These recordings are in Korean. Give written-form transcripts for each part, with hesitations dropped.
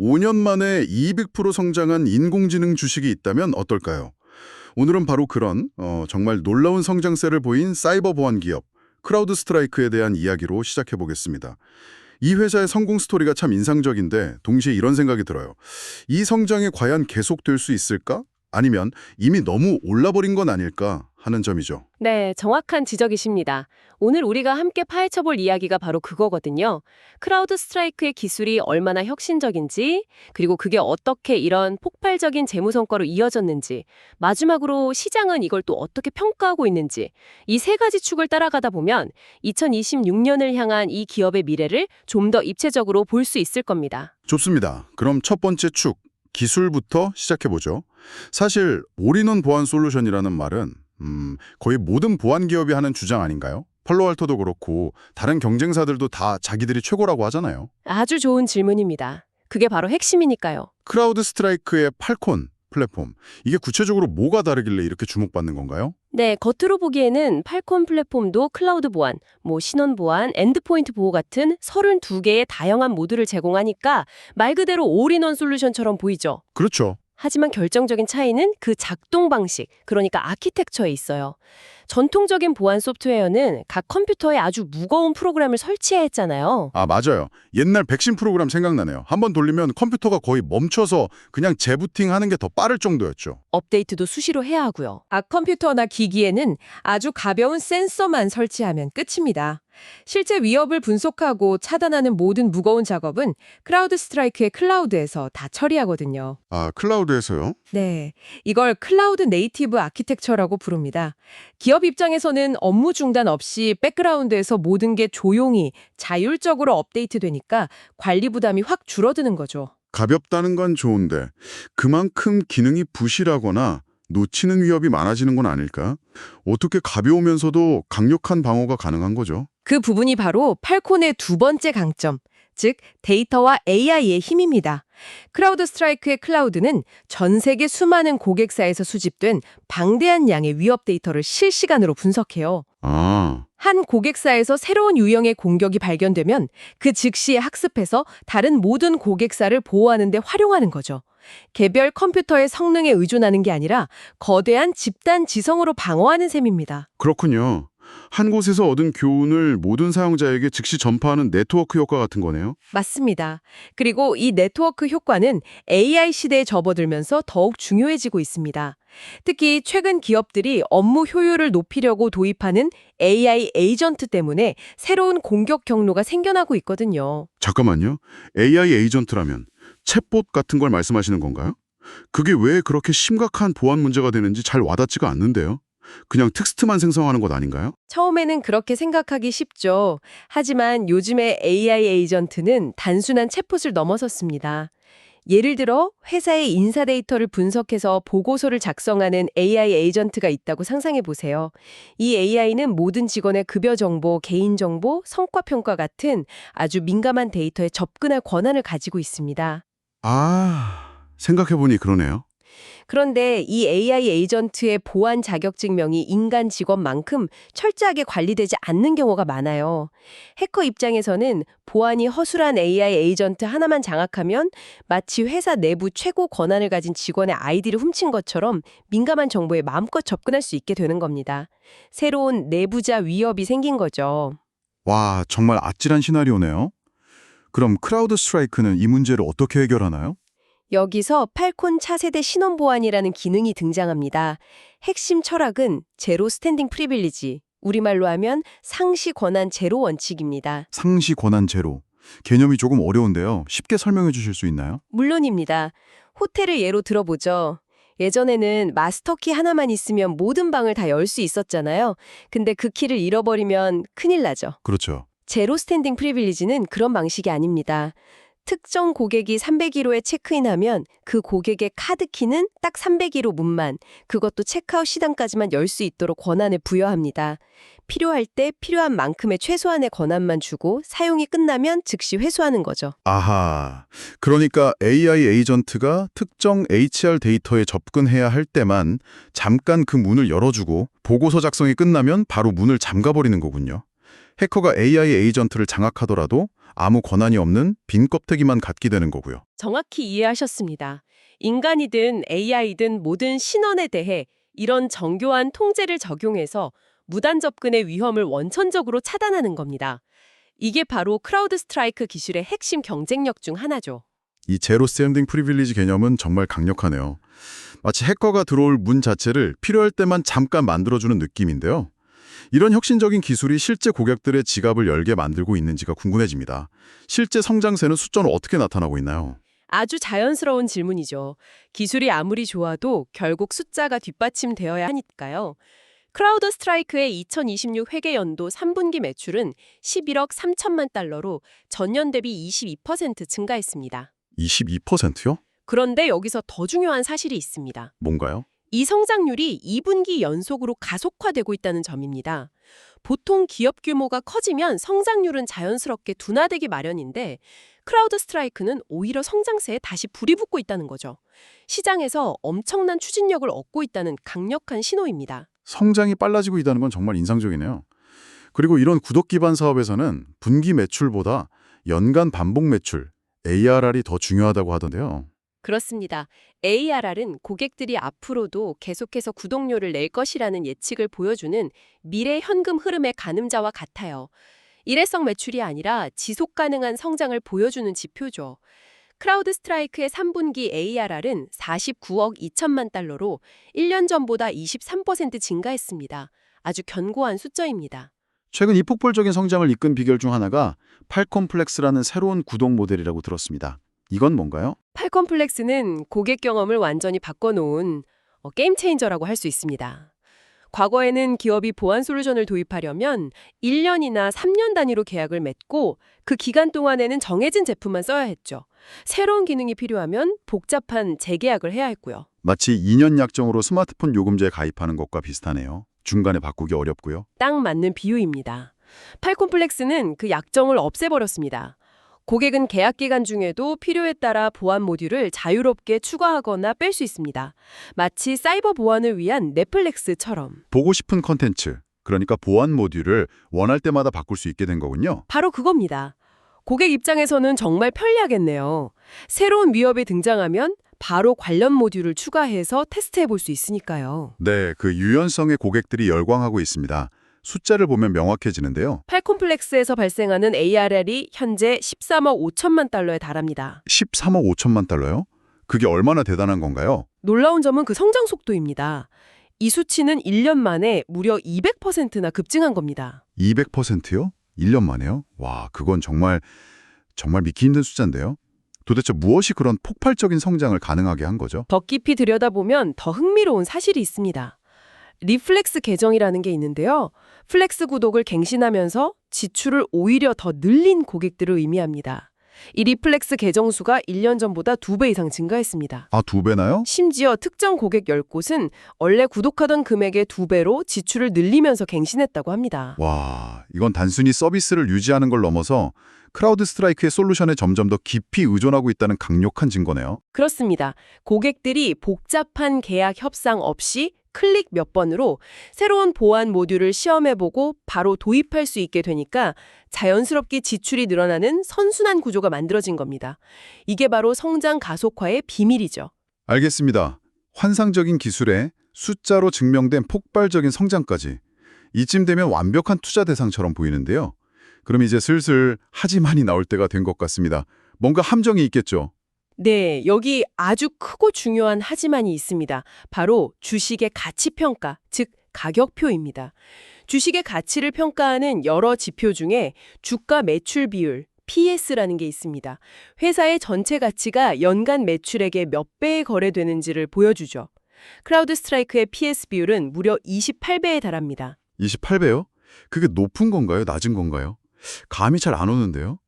5년 만에 200% 성장한 인공지능 주식이 있다면 어떨까요? 오늘은 바로 그런 정말 놀라운 성장세를 보인 사이버 보안 기업 크라우드 스트라이크에 대한 이야기로 시작해 보겠습니다. 이 회사의 성공 스토리가 참 인상적인데 동시에 이런 생각이 들어요. 이 성장이 과연 계속될 수 있을까? 아니면 이미 너무 올라버린 건 아닐까 하는 점이죠. 네, 정확한 지적이십니다. 오늘 우리가 함께 파헤쳐볼 이야기가 바로 그거거든요. 크라우드 스트라이크의 기술이 얼마나 혁신적인지, 그리고 그게 어떻게 이런 폭발적인 재무 성과로 이어졌는지, 마지막으로 시장은 이걸 또 어떻게 평가하고 있는지, 이 세 가지 축을 따라가다 보면 2026년을 향한 이 기업의 미래를 좀 더 입체적으로 볼 수 있을 겁니다. 좋습니다. 그럼 첫 번째 축, 기술부터 시작해 보죠. 사실 올인원 보안 솔루션이라는 말은 거의 모든 보안 기업이 하는 주장 아닌가요? 팔로알토도 그렇고 다른 경쟁사들도 다 자기들이 최고라고 하잖아요. 아주 좋은 질문입니다. 그게 바로 핵심이니까요. 크라우드 스트라이크의 팔콘 플랫폼, 이게 구체적으로 뭐가 다르길래 이렇게 주목받는 건가요? 네, 겉으로 보기에는 팔콘 플랫폼도 클라우드 보안, 신원 보안, 엔드포인트 보호 같은 32개의 다양한 모듈을 제공하니까 말 그대로 올인원 솔루션처럼 보이죠. 그렇죠. 하지만 결정적인 차이는 그 작동 방식, 그러니까 아키텍처에 있어요. 전통적인 보안 소프트웨어는 각 컴퓨터에 아주 무거운 프로그램을 설치해야 했잖아요. 아, 맞아요. 옛날 백신 프로그램 생각나네요. 한번 돌리면 컴퓨터가 거의 멈춰서 그냥 재부팅하는 게 더 빠를 정도였죠. 업데이트도 수시로 해야 하고요. 컴퓨터나 기기에는 아주 가벼운 센서만 설치하면 끝입니다. 실제 위협을 분석하고 차단하는 모든 무거운 작업은 크라우드 스트라이크의 클라우드에서 다 처리하거든요. 아, 클라우드에서요? 네, 이걸 클라우드 네이티브 아키텍처라고 부릅니다. 기업 입장에서는 업무 중단 없이 백그라운드에서 모든 게 조용히 자율적으로 업데이트되니까 관리 부담이 확 줄어드는 거죠. 가볍다는 건 좋은데 그만큼 기능이 부실하거나 놓치는 위협이 많아지는 건 아닐까? 어떻게 가벼우면서도 강력한 방어가 가능한 거죠? 그 부분이 바로 팔콘의 두 번째 강점, 즉 데이터와 AI의 힘입니다. 크라우드 스트라이크의 클라우드는 전 세계 수많은 고객사에서 수집된 방대한 양의 위협 데이터를 실시간으로 분석해요. 아, 한 고객사에서 새로운 유형의 공격이 발견되면 그 즉시에 학습해서 다른 모든 고객사를 보호하는 데 활용하는 거죠. 개별 컴퓨터의 성능에 의존하는 게 아니라 거대한 집단 지성으로 방어하는 셈입니다. 그렇군요. 한 곳에서 얻은 교훈을 모든 사용자에게 즉시 전파하는 네트워크 효과 같은 거네요. 맞습니다. 그리고 이 네트워크 효과는 AI 시대에 접어들면서 더욱 중요해지고 있습니다. 특히 최근 기업들이 업무 효율을 높이려고 도입하는 AI 에이전트 때문에 새로운 공격 경로가 생겨나고 있거든요. 잠깐만요. AI 에이전트라면 챗봇 같은 걸 말씀하시는 건가요? 그게 왜 그렇게 심각한 보안 문제가 되는지 잘 와닿지가 않는데요. 그냥 텍스트만 생성하는 것 아닌가요? 처음에는 그렇게 생각하기 쉽죠. 하지만 요즘의 AI 에이전트는 단순한 챗봇을 넘어섰습니다. 예를 들어 회사의 인사 데이터를 분석해서 보고서를 작성하는 AI 에이전트가 있다고 상상해 보세요. 이 AI는 모든 직원의 급여 정보, 개인 정보, 성과 평가 같은 아주 민감한 데이터에 접근할 권한을 가지고 있습니다. 아, 생각해보니 그러네요. 그런데 이 AI 에이전트의 보안 자격증명이 인간 직원만큼 철저하게 관리되지 않는 경우가 많아요. 해커 입장에서는 보안이 허술한 AI 에이전트 하나만 장악하면 마치 회사 내부 최고 권한을 가진 직원의 아이디를 훔친 것처럼 민감한 정보에 마음껏 접근할 수 있게 되는 겁니다. 새로운 내부자 위협이 생긴 거죠. 와, 정말 아찔한 시나리오네요. 그럼 크라우드 스트라이크는 이 문제를 어떻게 해결하나요? 여기서 팔콘 차세대 신원 보안이라는 기능이 등장합니다. 핵심 철학은 제로 스탠딩 프리빌리지, 우리말로 하면 상시 권한 제로 원칙입니다. 상시 권한 제로. 개념이 조금 어려운데요. 쉽게 설명해 주실 수 있나요? 물론입니다. 호텔을 예로 들어보죠. 예전에는 마스터키 하나만 있으면 모든 방을 다 열 수 있었잖아요. 근데 그 키를 잃어버리면 큰일 나죠. 그렇죠. 제로 스탠딩 프리빌리지는 그런 방식이 아닙니다. 특정 고객이 301호에 체크인하면 그 고객의 카드키는 딱 301호 문만, 그것도 체크아웃 시간까지만 열 수 있도록 권한을 부여합니다. 필요할 때 필요한 만큼의 최소한의 권한만 주고 사용이 끝나면 즉시 회수하는 거죠. 아하. 그러니까 AI 에이전트가 특정 HR 데이터에 접근해야 할 때만 잠깐 그 문을 열어주고 보고서 작성이 끝나면 바로 문을 잠가버리는 거군요. 해커가 AI 에이전트를 장악하더라도 아무 권한이 없는 빈 껍데기만 갖게 되는 거고요. 정확히 이해하셨습니다. 인간이든 AI든 모든 신원에 대해 이런 정교한 통제를 적용해서 무단 접근의 위험을 원천적으로 차단하는 겁니다. 이게 바로 크라우드 스트라이크 기술의 핵심 경쟁력 중 하나죠. 이 제로 스탠딩 프리빌리지 개념은 정말 강력하네요. 마치 해커가 들어올 문 자체를 필요할 때만 잠깐 만들어주는 느낌인데요. 이런 혁신적인 기술이 실제 고객들의 지갑을 열게 만들고 있는지가 궁금해집니다. 실제 성장세는 숫자는 어떻게 나타나고 있나요? 아주 자연스러운 질문이죠. 기술이 아무리 좋아도 결국 숫자가 뒷받침되어야 하니까요. 크라우드 스트라이크의 2026 회계연도 3분기 매출은 11억 3천만 달러로 전년 대비 22% 증가했습니다. 22%요? 그런데 여기서 더 중요한 사실이 있습니다. 뭔가요? 이 성장률이 2분기 연속으로 가속화되고 있다는 점입니다. 보통 기업 규모가 커지면 성장률은 자연스럽게 둔화되기 마련인데 크라우드 스트라이크는 오히려 성장세에 다시 불이 붙고 있다는 거죠. 시장에서 엄청난 추진력을 얻고 있다는 강력한 신호입니다. 성장이 빨라지고 있다는 건 정말 인상적이네요. 그리고 이런 구독 기반 사업에서는 분기 매출보다 연간 반복 매출, ARR이 더 중요하다고 하던데요. 그렇습니다. ARR은 고객들이 앞으로도 계속해서 구독료를 낼 것이라는 예측을 보여주는 미래 현금 흐름의 가늠자와 같아요. 일회성 매출이 아니라 지속 가능한 성장을 보여주는 지표죠. 크라우드 스트라이크의 3분기 ARR은 49억 2천만 달러로 1년 전보다 23% 증가했습니다. 아주 견고한 숫자입니다. 최근 이 폭발적인 성장을 이끈 비결 중 하나가 팔콤플렉스라는 새로운 구독 모델이라고 들었습니다. 이건 뭔가요? 팔콤플렉스는 고객 경험을 완전히 바꿔놓은 게임 체인저라고 할 수 있습니다. 과거에는 기업이 보안 솔루션을 도입하려면 1년이나 3년 단위로 계약을 맺고 그 기간 동안에는 정해진 제품만 써야 했죠. 새로운 기능이 필요하면 복잡한 재계약을 해야 했고요. 마치 2년 약정으로 스마트폰 요금제에 가입하는 것과 비슷하네요. 중간에 바꾸기 어렵고요. 딱 맞는 비유입니다. 팔콤플렉스는 그 약정을 없애버렸습니다. 고객은 계약 기간 중에도 필요에 따라 보안 모듈을 자유롭게 추가하거나 뺄 수 있습니다. 마치 사이버 보안을 위한 넷플릭스처럼. 보고 싶은 컨텐츠, 그러니까 보안 모듈을 원할 때마다 바꿀 수 있게 된 거군요. 바로 그겁니다. 고객 입장에서는 정말 편리하겠네요. 새로운 위협이 등장하면 바로 관련 모듈을 추가해서 테스트해 볼 수 있으니까요. 네, 그 유연성에 고객들이 열광하고 있습니다. 숫자를 보면 명확해지는데요. 팔콤플렉스에서 발생하는 ARR이 현재 13억 5천만 달러에 달합니다. 13억 5천만 달러요? 그게 얼마나 대단한 건가요? 놀라운 점은 그 성장 속도입니다. 이 수치는 1년 만에 무려 200%나 급증한 겁니다. 200%요? 1년 만에요? 와, 그건 정말 믿기 힘든 숫자인데요. 도대체 무엇이 그런 폭발적인 성장을 가능하게 한 거죠? 더 깊이 들여다보면 더 흥미로운 사실이 있습니다. 리플렉스 계정이라는 게 있는데요. 플렉스 구독을 갱신하면서 지출을 오히려 더 늘린 고객들을 의미합니다. 이 리플렉스 계정 수가 1년 전보다 2배 이상 증가했습니다. 아, 2배나요? 심지어 특정 고객 10곳은 원래 구독하던 금액의 2배로 지출을 늘리면서 갱신했다고 합니다. 와, 이건 단순히 서비스를 유지하는 걸 넘어서 크라우드 스트라이크의 솔루션에 점점 더 깊이 의존하고 있다는 강력한 증거네요. 그렇습니다. 고객들이 복잡한 계약 협상 없이 클릭 몇 번으로 새로운 보안 모듈을 시험해보고 바로 도입할 수 있게 되니까 자연스럽게 지출이 늘어나는 선순환 구조가 만들어진 겁니다. 이게 바로 성장 가속화의 비밀이죠. 알겠습니다. 환상적인 기술에 숫자로 증명된 폭발적인 성장까지. 이쯤 되면 완벽한 투자 대상처럼 보이는데요. 그럼 이제 슬슬 하지만이 나올 때가 된 것 같습니다. 뭔가 함정이 있겠죠? 네, 여기 아주 크고 중요한 하지만이 있습니다. 바로 주식의 가치 평가, 즉 가격표입니다. 주식의 가치를 평가하는 여러 지표 중에 주가 매출 비율, PS라는 게 있습니다. 회사의 전체 가치가 연간 매출액의 몇 배에 거래되는지를 보여주죠. 크라우드 스트라이크의 PS 비율은 무려 28배에 달합니다. 28배요? 그게 높은 건가요? 낮은 건가요? 감이 잘 안 오는데요?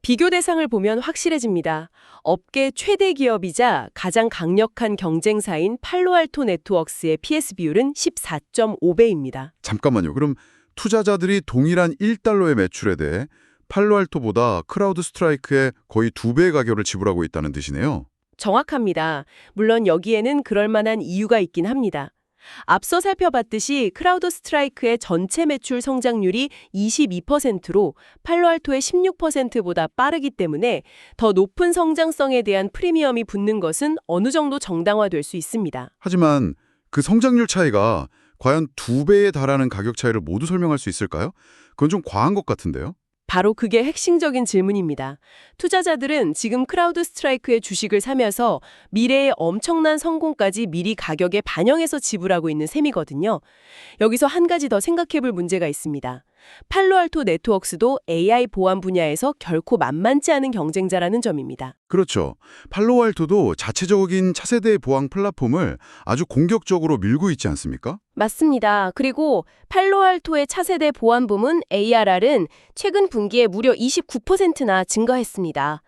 비교 대상을 보면 확실해집니다. 업계 최대 기업이자 가장 강력한 경쟁사인 팔로알토 네트워크스의 PS 비율은 14.5배입니다. 잠깐만요. 그럼 투자자들이 동일한 1달러의 매출에 대해 팔로알토보다 크라우드 스트라이크에 거의 2배의 가격을 지불하고 있다는 뜻이네요. 정확합니다. 물론 여기에는 그럴 만한 이유가 있긴 합니다. 앞서 살펴봤듯이 크라우드 스트라이크의 전체 매출 성장률이 22%로 팔로알토의 16%보다 빠르기 때문에 더 높은 성장성에 대한 프리미엄이 붙는 것은 어느 정도 정당화될 수 있습니다. 하지만 그 성장률 차이가 과연 2배에 달하는 가격 차이를 모두 설명할 수 있을까요? 그건 좀 과한 것 같은데요. 바로 그게 핵심적인 질문입니다. 투자자들은 지금 크라우드 스트라이크의 주식을 사면서 미래의 엄청난 성공까지 미리 가격에 반영해서 지불하고 있는 셈이거든요. 여기서 한 가지 더 생각해볼 문제가 있습니다. 팔로알토 네트워크스도 AI 보안 분야에서 결코 만만치 않은 경쟁자라는 점입니다. 그렇죠. 팔로알토도 자체적인 차세대 보안 플랫폼을 아주 공격적으로 밀고 있지 않습니까? 맞습니다. 그리고 팔로알토의 차세대 보안 부문 ARR은 최근 분기에 무려 29%나 증가했습니다.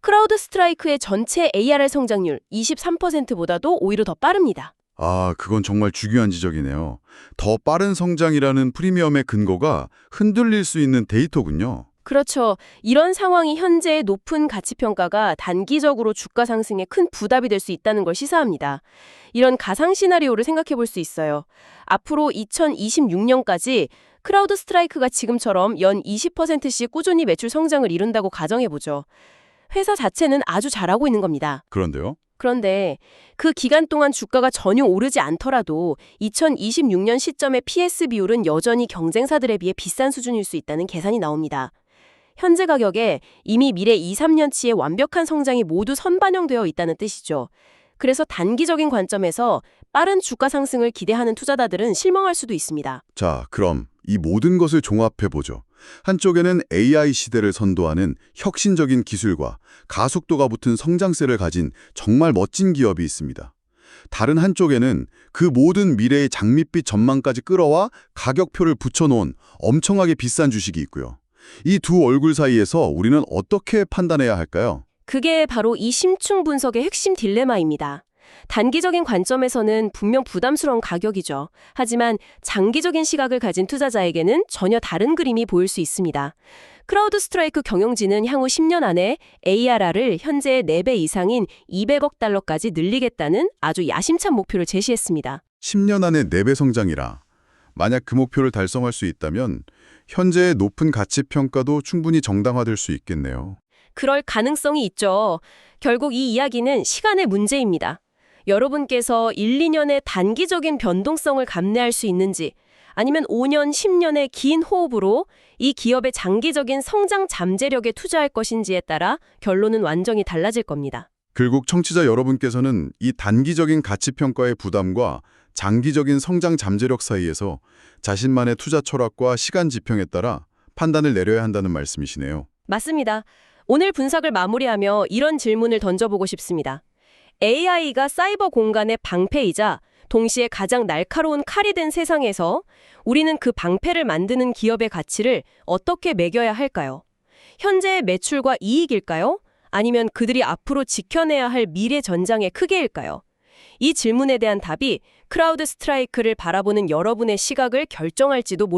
크라우드 스트라이크의 전체 ARR 성장률 23%보다도 오히려 더 빠릅니다. 아, 그건 정말 중요한 지적이네요. 더 빠른 성장이라는 프리미엄의 근거가 흔들릴 수 있는 데이터군요. 그렇죠. 이런 상황이 현재의 높은 가치평가가 단기적으로 주가 상승에 큰 부담이 될 수 있다는 걸 시사합니다. 이런 가상 시나리오를 생각해 볼 수 있어요. 앞으로 2026년까지 크라우드 스트라이크가 지금처럼 연 20%씩 꾸준히 매출 성장을 이룬다고 가정해 보죠. 회사 자체는 아주 잘하고 있는 겁니다. 그런데요? 그런데 그 기간 동안 주가가 전혀 오르지 않더라도 2026년 시점의 PS 비율은 여전히 경쟁사들에 비해 비싼 수준일 수 있다는 계산이 나옵니다. 현재 가격에 이미 미래 2, 3년치의 완벽한 성장이 모두 선반영되어 있다는 뜻이죠. 그래서 단기적인 관점에서 빠른 주가 상승을 기대하는 투자자들은 실망할 수도 있습니다. 자, 그럼 이 모든 것을 종합해보죠. 한쪽에는 AI 시대를 선도하는 혁신적인 기술과 가속도가 붙은 성장세를 가진 정말 멋진 기업이 있습니다. 다른 한쪽에는 그 모든 미래의 장밋빛 전망까지 끌어와 가격표를 붙여놓은 엄청나게 비싼 주식이 있고요. 이 두 얼굴 사이에서 우리는 어떻게 판단해야 할까요? 그게 바로 이 심층 분석의 핵심 딜레마입니다. 단기적인 관점에서는 분명 부담스러운 가격이죠. 하지만 장기적인 시각을 가진 투자자에게는 전혀 다른 그림이 보일 수 있습니다. 크라우드 스트라이크 경영진은 향후 10년 안에 ARR을 현재의 4배 이상인 200억 달러까지 늘리겠다는 아주 야심찬 목표를 제시했습니다. 10년 안에 4배 성장이라. 만약 그 목표를 달성할 수 있다면 현재의 높은 가치 평가도 충분히 정당화될 수 있겠네요. 그럴 가능성이 있죠. 결국 이 이야기는 시간의 문제입니다. 여러분께서 1, 2년의 단기적인 변동성을 감내할 수 있는지 아니면 5년, 10년의 긴 호흡으로 이 기업의 장기적인 성장 잠재력에 투자할 것인지에 따라 결론은 완전히 달라질 겁니다. 결국 청취자 여러분께서는 이 단기적인 가치 평가의 부담과 장기적인 성장 잠재력 사이에서 자신만의 투자 철학과 시간 지평에 따라 판단을 내려야 한다는 말씀이시네요. 맞습니다. 오늘 분석을 마무리하며 이런 질문을 던져보고 싶습니다. AI가 사이버 공간의 방패이자 동시에 가장 날카로운 칼이 된 세상에서 우리는 그 방패를 만드는 기업의 가치를 어떻게 매겨야 할까요? 현재의 매출과 이익일까요? 아니면 그들이 앞으로 지켜내야 할 미래 전장의 크기일까요? 이 질문에 대한 답이 크라우드 스트라이크를 바라보는 여러분의 시각을 결정할지도 모릅니다.